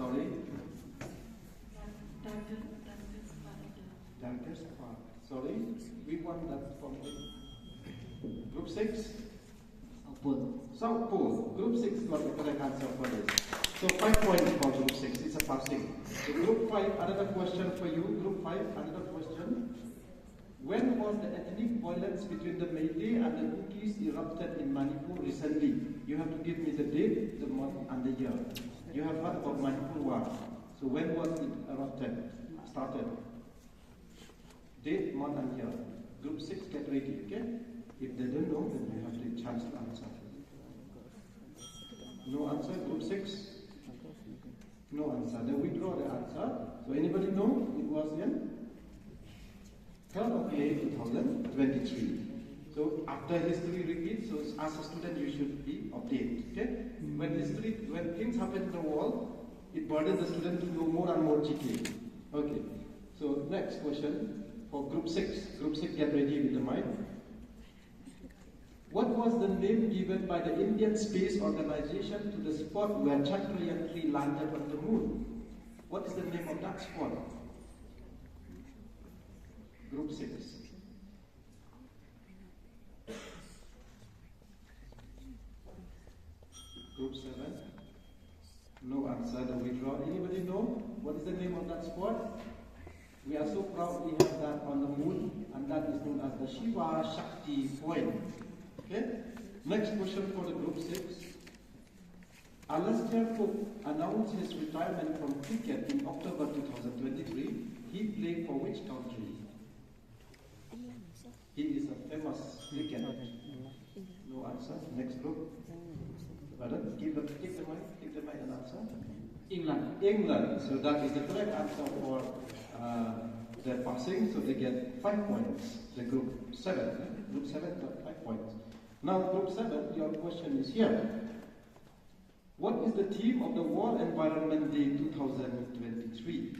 sorry. Darkest part. Sorry, we want that from Group 6? South Pole. South Pole. Group 6 is not the correct answer for this. So 5 points for Group 6. It's a passing. So Group 5, another question for you. Group 5, another question. When was the ethnic violence between the Meitei and the Bugis erupted in Manipur recently? You have to give me the date, the month, and the year. You have heard about Manipur War. So when was it erupted? Started? Date, month, and year. Group 6, get ready, okay? If they don't know, then you have the chance to answer. No answer, Group 6? No answer. They withdraw the answer. So anybody know? It was in 3rd of May 2023. So after history repeats, so as a student you should be updated. Okay? When things happen in the world, it burdens the student to know more and more GK. Okay. So next question for Group 6. Group 6, get ready with the mic. What was the name given by the Indian Space Organization to the spot where Chandrayaan-3 landed on the moon? What is the name of that spot? Group 6. Group 7. No answer, the withdraw. Anybody know what is the name of that spot? We are so proud we have that on the moon, and that is known as the Shiva Shakti Point. Okay? Next question for the Group 6. Alastair Cook announced his retirement from cricket in October 2023. He played for which country? He is a famous cricketer. No answer. Next group. Pardon? Take the mic and answer. England. England. So that is the correct answer for their passing. So they get 5 points. The Group 7. Group 7 got 5 points. Now Group 7, your question is here. What is the theme of the World Environment Day 2023?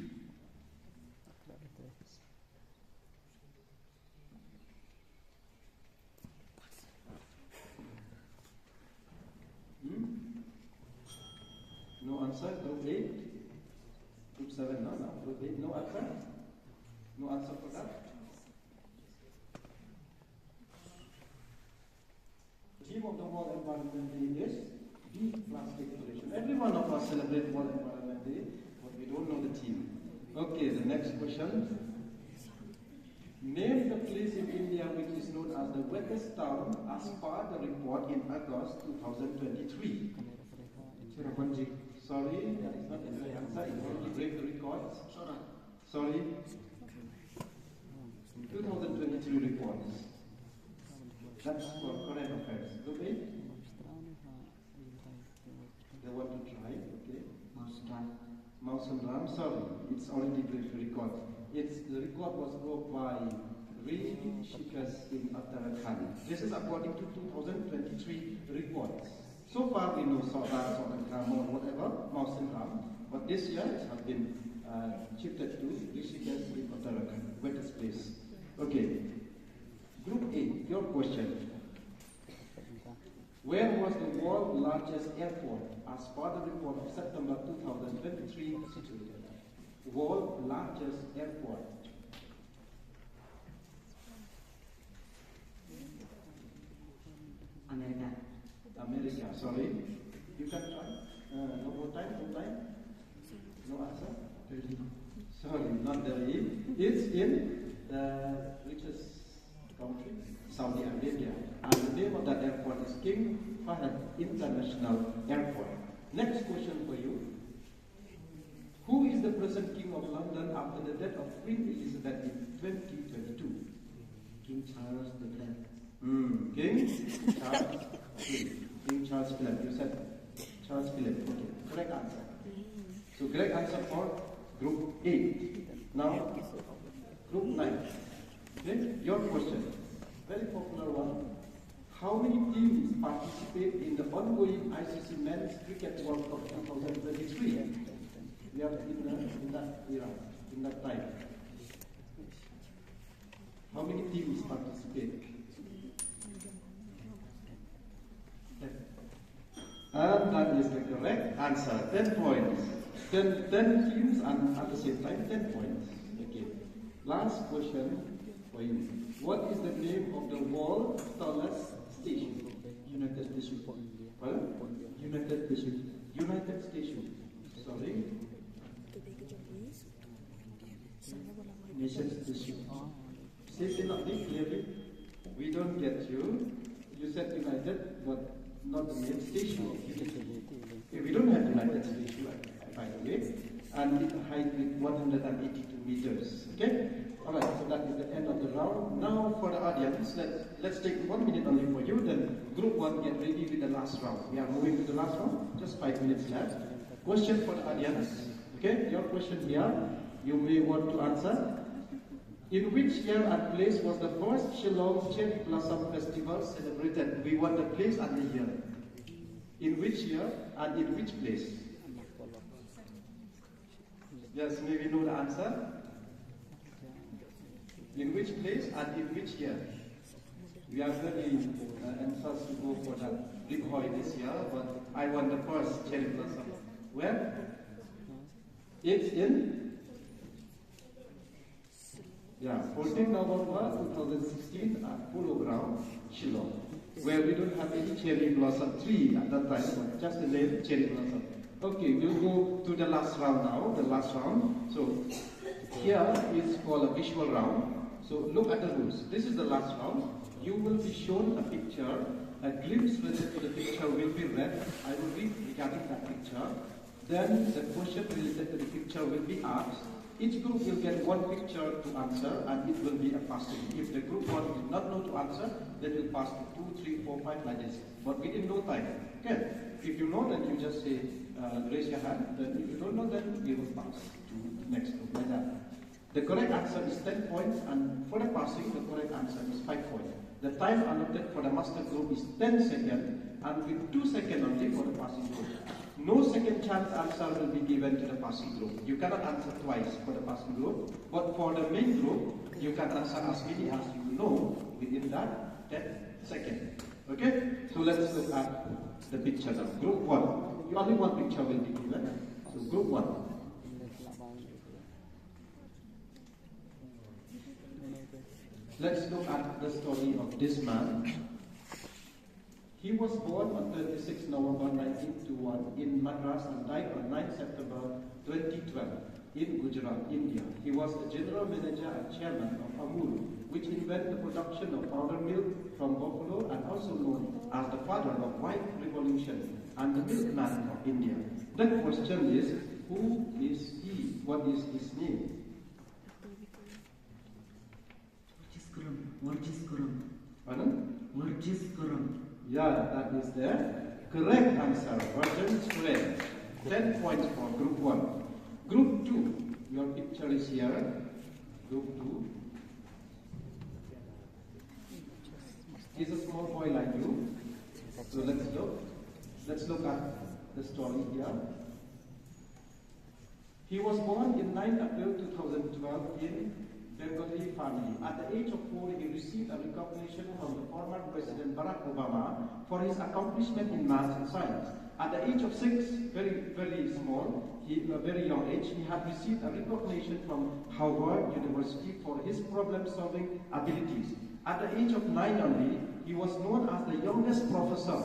No answer. Group 8? Group 7, no. Group 8, no answer? No answer for that? The theme of the World Environment Day is Beat Plastic Pollution. Every one of us celebrate World Environment Day, but we don't know the theme. Okay, the next question. Name the place in India which is known as the wettest town as per the report in August 2023. Sorry, that is not the answer. It only break the records. Sorry. 2023 reports. That's for current affairs. Okay? They want to try, okay? Mouse and Ram, sorry. It's already break the record. The record was broke by Shikas in Uttarakhand. This is according to 2023 reports. So far we know Sardar, Ram, or whatever, Mouse and Ram, but this year it has been shifted to Rishikesh in Uttarakhand, wettest place. Okay. Group 8, your question. Where was the world's largest airport as per the report of September 2023 situated? World's largest airport. America, sorry. You can try. No more time, no answer? Sorry, not Delhi. It's in the richest country, Saudi Arabia. And the name of that airport is King Fahd International Airport. Next question for you. Who is the present King of London after the death of Queen Elizabeth in 2022? King Charles III. King Charles Philip. King Charles Philip. You said Charles Philip. Okay. Correct answer. So correct answer for Group 8. Now, Group 9. Okay? Your question. Very popular one. How many teams participate in the ongoing ICC Men's Cricket World Cup 2023? We are in that era, in that time. How many teams participate? And that is the correct answer. 10 points. 10 teams and at the same time 10 points. Okay. Last question for you. What is the name of the world's tallest station? United Station. Well, United Station. United Station. Sorry. Nation Station. Say it loudly, clearly. We don't get you. You said United, but not the main station. Okay, we don't have United Station, by the way. And it height with 182 meters. Okay? Alright, so that is the end of the round. Now for the audience, let's take 1 minute only for you. Then group 1 get ready with the last round. We are moving to the last round. Just 5 minutes left. Question for the audience. Okay, your question here. You may want to answer. In which year and place was the first Shillong Cherry Blossom Festival celebrated? We want the place and the year. In which year and in which place? Yes, maybe know the answer. In which place and in which year? We are very anxious to go for that big holiday this year, but I want the first cherry blossom. Where? It's in 14 November 2016 at Polo Ground, Shillong, where we don't have any cherry blossom tree at that time, but just the name cherry blossom. Okay, we'll go to the last round now, the last round. So here is called a visual round. So look at the rules. This is the last round. You will be shown a picture, a glimpse related to the picture will be read. I will read regarding that picture. Then the question related to the picture will be asked. Each group will get one picture to answer and it will be a passing. If the group 1 did not know to answer, then will pass to 2, 3, 4, 5 like this. But within no time. Okay? If you know, then you just say, raise your hand. Then if you don't know, then we will pass to the next group like that. The correct answer is 10 points, and for the passing, the correct answer is 5 points. The time allotted for the master group is 10 seconds, and with 2 seconds only for the passing group. No second chance answer will be given to the passing group. You cannot answer twice for the passing group, but for the main group, you can answer as many as you know within that 10 seconds. Okay? So let's look at the picture now. Group 1. Only one picture will be given. So group 1. Let's look at the story of this man. He was born on 26 November 1921 in Madras and died on 9 September 2012 in Gujarat, India. He was the general manager and chairman of Amul, which invented the production of powder milk from buffalo and also known as the father of white revolution and the milkman of India. The question is, who is he? What is his name? Pardon? Yeah, that is the correct answer. Virgin is correct. 10 points for group 1. Group 2, your picture is here. Group 2. He's a small boy like you. So let's look. Let's look at the story here. He was born in 9 April 2012 in Bengali family. At the age of 4, he received a recognition from the former President Barack Obama for his accomplishment in math and science. At the age of 6, very small, a very young age, he had received a recognition from Harvard University for his problem-solving abilities. At the age of 9 only, he was known as the youngest professor,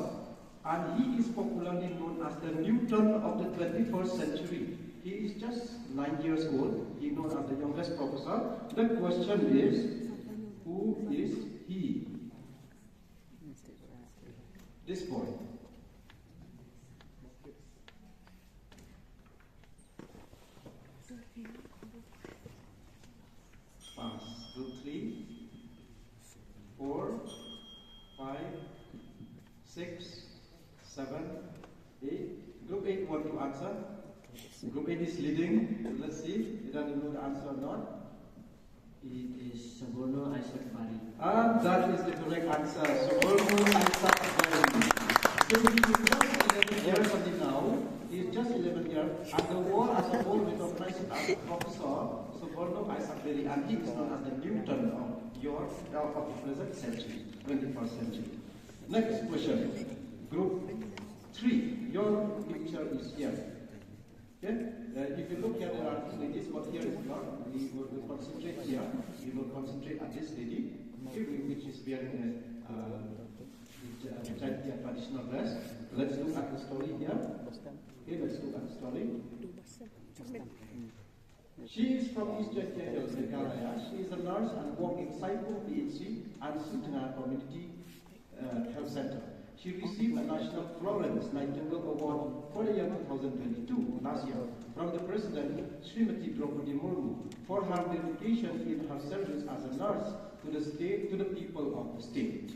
and he is popularly known as the Newton of the 21st century. He is just 9 years old. He is known as the youngest professor. The question is, who is he? This boy. Pass. Group 3, 4, 5, 6, 7, 8. Group 8 want to answer? Group 8 is leading. So let's see. You don't know the answer or not? It is Saborno Isaac Bari. And that is the correct answer. Saborno Isaac Bari. So he is just 11 years only now. He is just 11 years. And the world as a whole recognizes him as Professor Saborno Isaac Bari. And he is known as the Newton of the present century, 21st century. Next question. Group 3. Your picture is here. Okay? If you look at the article, it is what here is not. We will concentrate here. We will concentrate on this lady, which is wearing a jaintia traditional dress. Let's look at the story here. Okay, let's look at the story. She is from East Jaintia Hills, Meghalaya. She is a nurse and works in Saipo PHC and Sutana Community Health Center. She received a National Florence Nightingale Award for the year 2022, last year, from the President, Srimati Draupadi Murmu, for her dedication in her service as a nurse to the state, to the people of the state.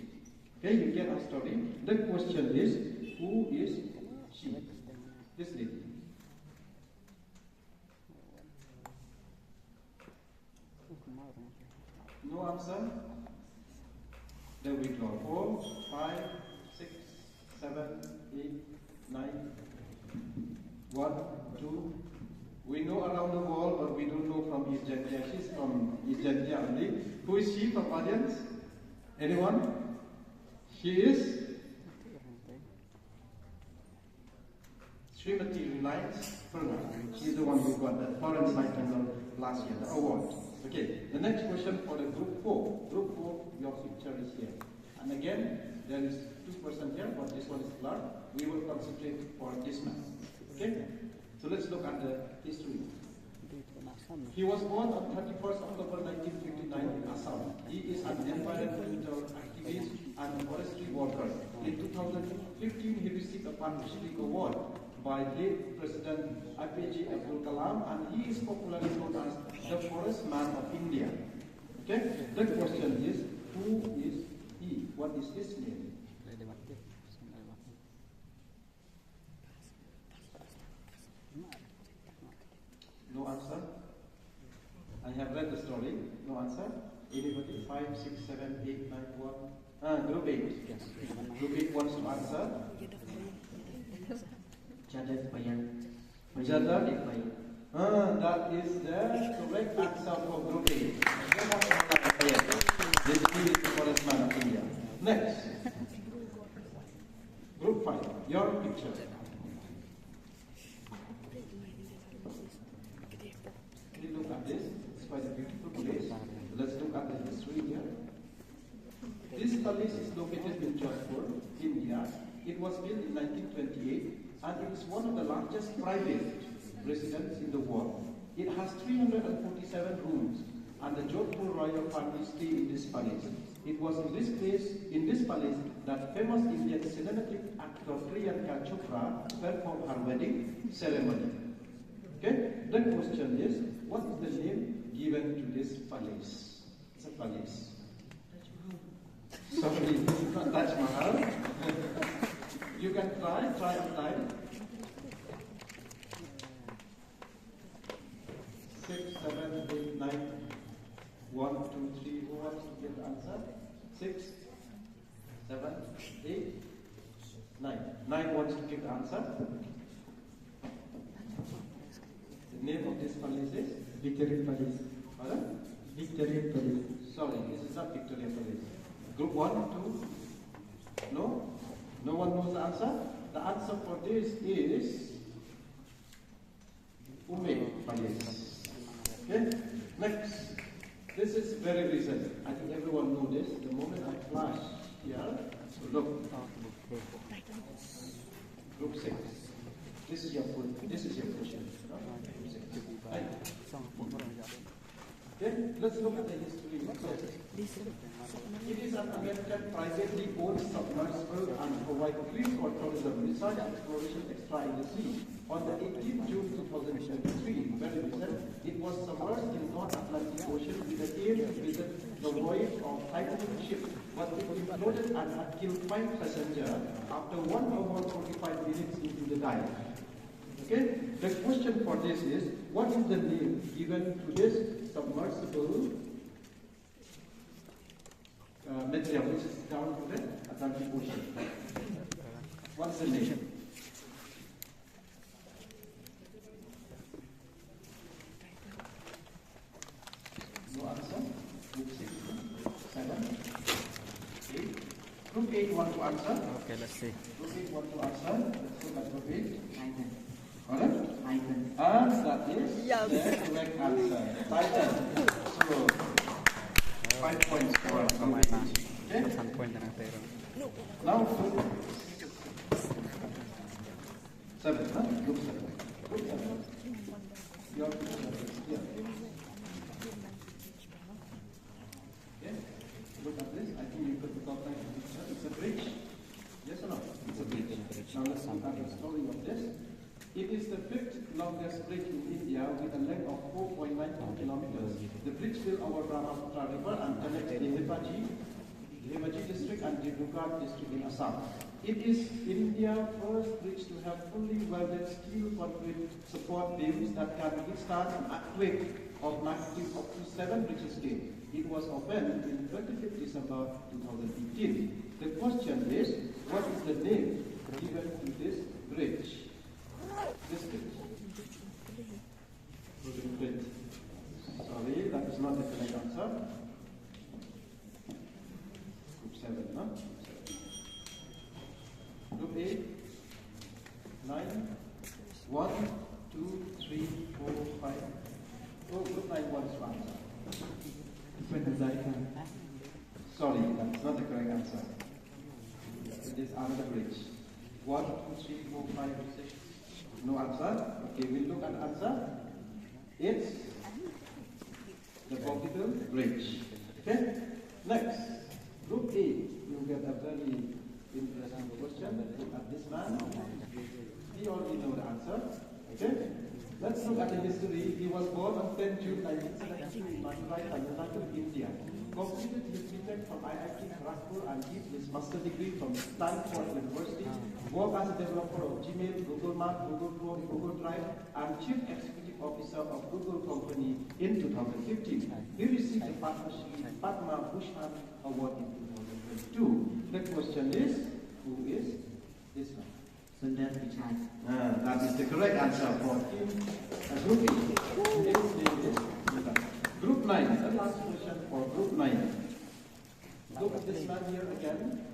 Okay, you get our story. The question is, who is she? This lady. No answer? Then we draw 4, 5, 6, 7, 8, 9, 1, 2. We know around the world, but we don't know from East Jaintia. She's from East Jaintia only. Who is she from audience? Anyone? She is Srimati Reliance Purna. She's the one who got the Florence Nightingale last year, the award. Okay, the next question for the group 4. Group 4, your picture is here. And again, there is 2% here, but this one is blurred. We will concentrate for this man. Okay? So let's look at the history. He was born on 31st October 1959 in Assam. He is an environmental activist and forestry worker. In 2015, he received a Partnership Award by late President APJ Abdul Kalam, and he is popularly known as the Forest Man of India. Okay? The question is, who is he? What is his name? No answer? I have read the story. No answer? Anybody? 5, 6, 7, 8, 9, 1. Group 8. Yes. Group 8 wants to answer. That is the correct answer for group 8. This is the forest man of India. Next. Group 5. Your picture. Can you look at this? It's quite a beautiful place. Let's look at the history here. This palace is located in Jodhpur, India. It was built in 1928 and it is one of the largest private residences in the world. It has 347 rooms and the Jodhpur royal family stay in this palace. It was in this palace, that famous Indian cinematic actor Priyanka Chopra performed her wedding ceremony. Okay? The question is, what is the name given to this palace? It's a palace. Sorry, it's not Taj Mahal. You can try a time. 6, 7, 8, 9. 1, 2, 3. Who wants to get the answer? 6, 7, 8, 9. 9 wants to give the answer. The name of this palace is? Victoria Palace. Pardon? Victoria Palace. Sorry, this is not Victoria Palace. Group 1, 2? No? No one knows the answer? The answer for this is Ume Palace. Okay? Next. This is very recent. I think everyone knows this. The moment I flash here, so look. Group 6. This is your question. No? Group 6. Right. Okay, let's look at the history. It is an American privately owned submersible and provides free for tourism, research, exploration, extra in the sea. On the 18th June 2023, very recent, it was submerged in North Atlantic Ocean with the aim to visit the voyage of Titanic ship, but it imploded and had killed 5 passengers after 1 hour 45 minutes into the dive. Okay, the question for this is, what is the name given to this submersible material which is down to the Atlantic Ocean? What's the name? No answer? Group 6, 7, 8. Group 8 want to answer? Okay, let's see. Group 8 want to answer? Let's look at group 8. Alright? Titan. And that is the correct answer. Titan. So, 5 points for us. Okay? Now, group 7, huh? Group 7. Group 7. Your group 7 is here. Okay? Look at this. I think you put the top line picture. It's a bridge. Yes or no? It's a bridge. Now let's look at the story of this. It is the 5th longest bridge in India with a length of 4.94 kilometers. The bridge will over Brahmaputra River and connects the Dhemaji district and Dibrugarh district in Assam. It is India's first bridge to have fully welded steel concrete support beams that can withstand an earthquake of magnitude up to 7 Richter scale. It was opened in 25th December 2015. The question is, what is the name given to this bridge? This bridge. Sorry, that is not the correct answer. Group 7, no? Group 8, 9, 1, 2, 3, 4, 5. Oh, group 9 wants to answer. Sorry, that's not the correct answer. It is another bridge. 1, 2, 3, 4, 5, 6. No answer? Okay, we'll look at the answer. It's the Portugal Bridge. Okay? Next, group 8. You get a very interesting question. Look at this man. He already knows the answer. Okay? Let's look at the history. He was born on 10 June 1970 in Madurai, Tamil Nadu, India. Completed his BTech from IIT Kharagpur and did his master's degree from Stanford University. Worked as a developer of Gmail, Google Maps, Google Chrome, Google Drive, and Chief Executive Officer of Google Company in 2015. He received the Padma Bhushan Award in 2022. The question is, who is this one? Sundar Pichai. That is the correct answer for Group 8. Group 9, the last question for Group 9. Look at this man here again.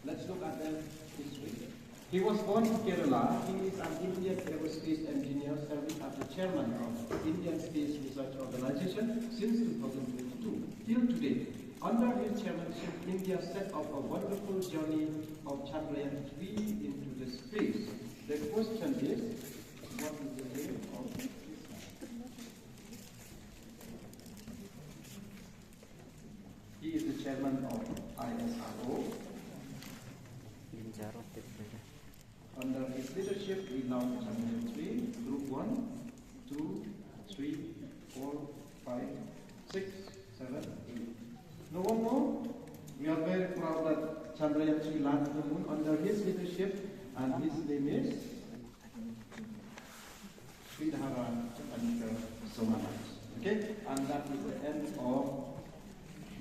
Let's look at the history. He was born in Kerala. He is an Indian aerospace engineer serving as the chairman of Indian Space Research Organization since 2022 till today. Under his chairmanship, India set off a wonderful journey of Chandrayaan-3 into the space. The question is, what is the name of this man? He is the chairman of ISRO. Under his leadership, we launched Chandrayaan-3, Group 1, 2, 3, 4, 5, 6, 7, 8. No one more? We are very proud that Chandrayaan-3 landed the moon under his leadership, and his name is Sridhara Champanika Somanaj. Okay? And that is the end of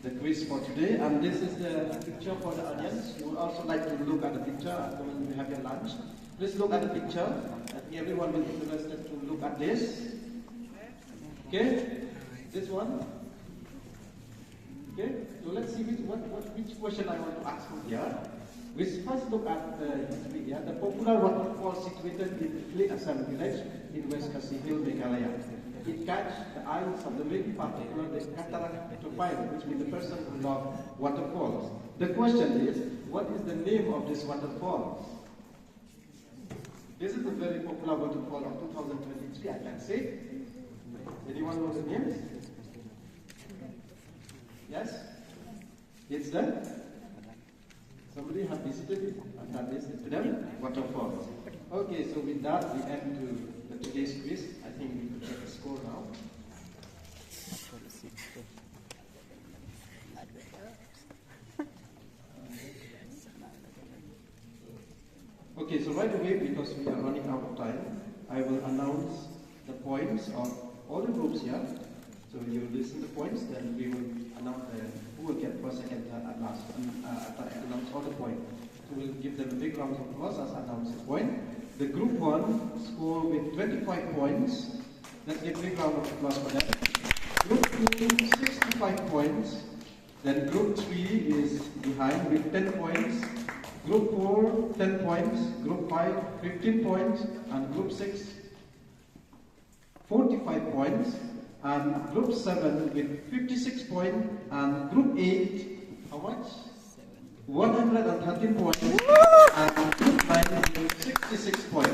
the quiz for today. And this is the picture for the audience. You would also like to look at the picture when you have your lunch. Please look at the picture. Everyone will be interested to look at this. Okay? This one. Okay, so let's see which question I want to ask you here. We first look at the history here. The popular waterfall situated in Kli Assam village in West Khasi Hill, Meghalaya. It catches the eyes of the many, particularly the cataract which means the person who loves waterfalls. The question is, what is the name of this waterfall? This is a very popular waterfall of 2023, I can say. Anyone know the name? Yes? It's the? Somebody have visited it and that is the waterfalls. Okay, so with that we end to today's quiz. I think we could check the score now. Okay, so right away, because we are running out of time, I will announce the points of all the groups here. So you listen to the points, then we will announce who will get first, second, third, and last. Announce all the points. So we'll give them a big round of applause as announce the point. The group 1 score with 25 points. Let's give a big round of applause for that. Group 2, 65 points. Then group 3 is behind with 10 points. Group 4, 10 points. Group 5, 15 points. And Group 6, 45 points. And Group 7 with 56 points. And Group 8, how much? 113 points. And Group 9 with 66 points.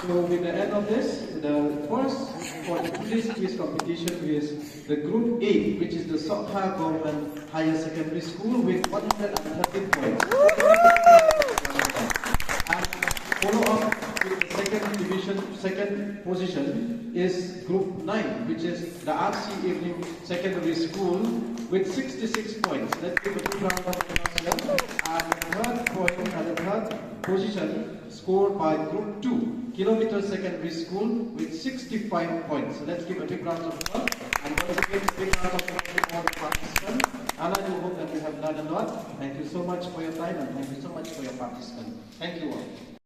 So with the end of this, the first for today's quiz competition is the Group 8, which is the Sokha Government Higher Secondary School with 113 points. And follow up with the second division, second position is Group 9, which is the RC Evening Secondary School with 66 points. Let's give a big round of applause here. And the third position scored by Group 2, Kilometer Secondary School with 65 points. So let's give a big round of applause. And once again, a big round of applause to all the participants. And I do hope that you have learned a lot. Thank you so much for your time and thank you so much for your participation. Thank you all.